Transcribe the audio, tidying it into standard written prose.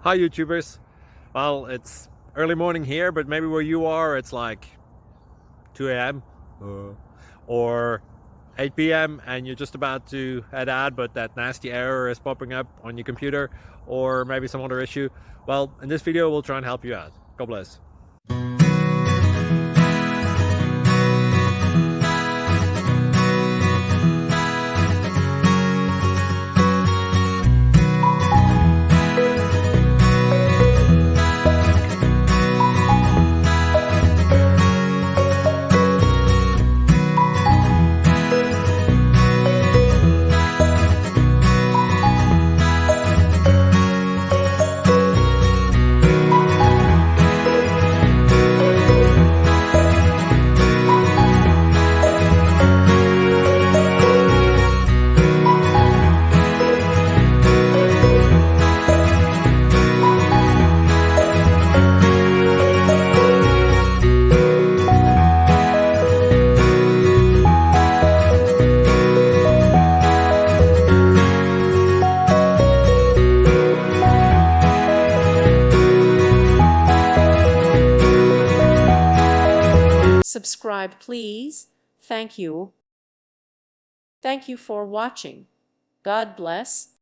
Hi YouTubers. Well, it's early morning here, but maybe where you are it's like 2 a.m. or 8 p.m. and you're just about to head out, but that nasty error is popping up on your computer, or maybe some other issue. Well, in this video we'll try and help you out. God bless. Subscribe, please. Thank you. Thank you for watching. God bless.